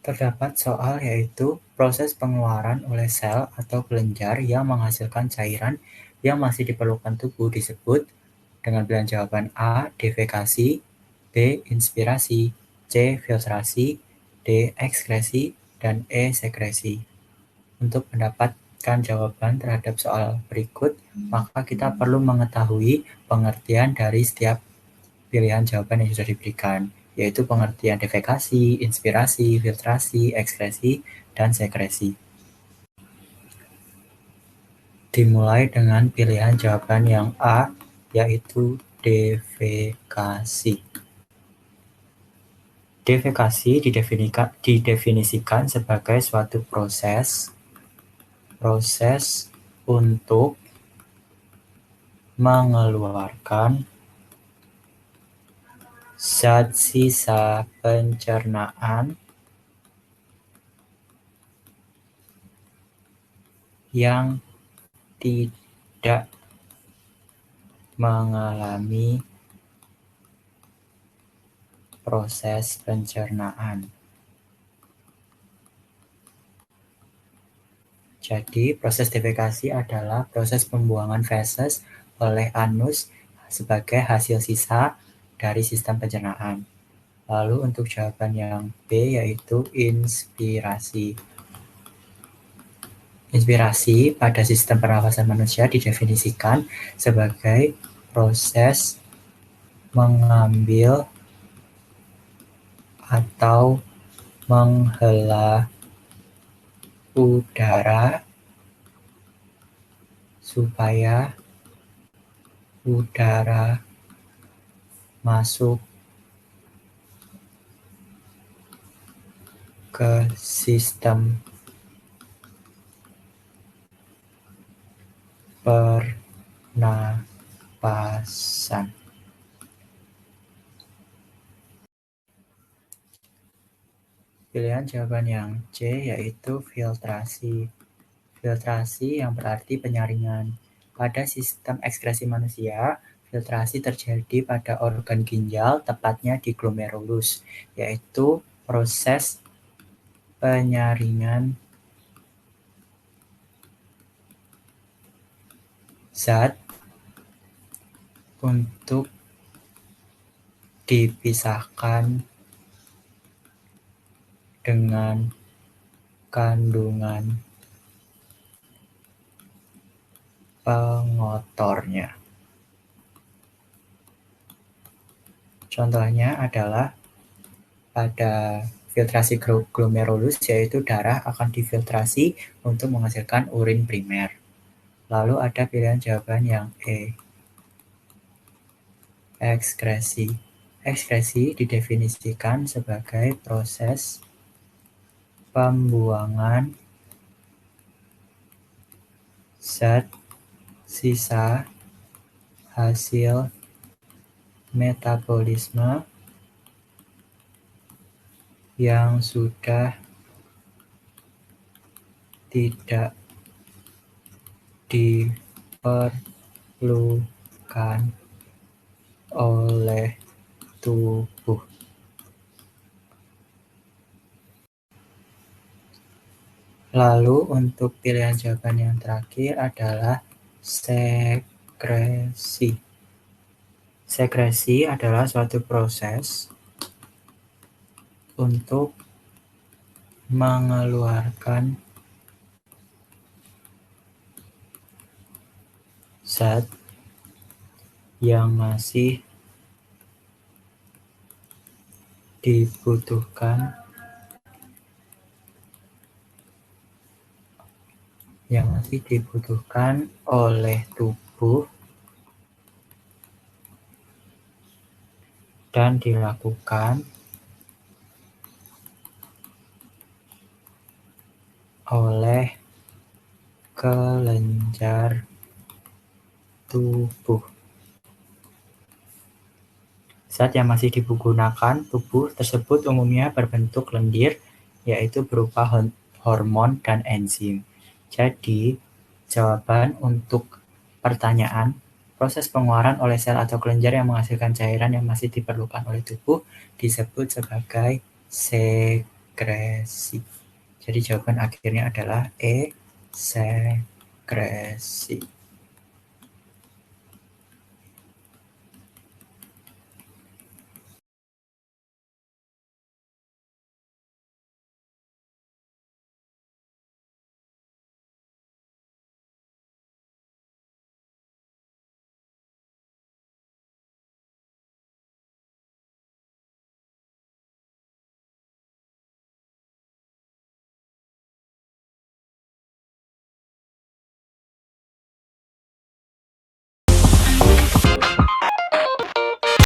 Terdapat soal yaitu proses pengeluaran oleh sel atau kelenjar yang menghasilkan cairan yang masih diperlukan tubuh disebut dengan pilihan jawaban A. Defekasi, B. Inspirasi, C. Filtrasi, D. Ekskresi, dan E. Sekresi. Untuk mendapatkan jawaban terhadap soal berikut, maka kita perlu mengetahui pengertian dari setiap pilihan jawaban yang sudah diberikan, yaitu pengertian defekasi, inspirasi, filtrasi, ekskresi, dan sekresi. Dimulai dengan pilihan jawaban yang A, yaitu defekasi. Defekasi didefinisikan sebagai suatu proses untuk mengeluarkan zat sisa pencernaan yang tidak mengalami proses pencernaan. Jadi, proses defekasi adalah proses pembuangan feses oleh anus sebagai hasil sisa dari sistem pencernaan. Lalu untuk jawaban yang B yaitu inspirasi. Inspirasi pada sistem pernafasan manusia didefinisikan sebagai proses mengambil atau menghela udara supaya udara masuk ke sistem pernapasan. Pilihan jawaban yang C yaitu filtrasi. Filtrasi yang berarti penyaringan. Pada sistem ekskresi manusia, filtrasi terjadi pada organ ginjal, tepatnya di glomerulus, yaitu proses penyaringan zat untuk dipisahkan dengan kandungan pengotornya. Contohnya adalah pada filtrasi glomerulus, yaitu darah akan difiltrasi untuk menghasilkan urin primer. Lalu ada pilihan jawaban yang E, ekskresi. Ekskresi didefinisikan sebagai proses pembuangan zat sisa hasil metabolisme yang sudah tidak diperlukan oleh tubuh. Lalu untuk pilihan jawaban yang terakhir adalah sekresi. Sekresi adalah suatu proses untuk mengeluarkan zat yang masih dibutuhkan oleh tubuh dan dilakukan oleh kelenjar tubuh. Zat yang masih digunakan tubuh tersebut umumnya berbentuk lendir, yaitu berupa hormon dan enzim. Jadi, jawaban untuk pertanyaan proses pengeluaran oleh sel atau kelenjar yang menghasilkan cairan yang masih diperlukan oleh tubuh disebut sebagai sekresi. sekresi. Jadi jawaban akhirnya adalah E, sekresi.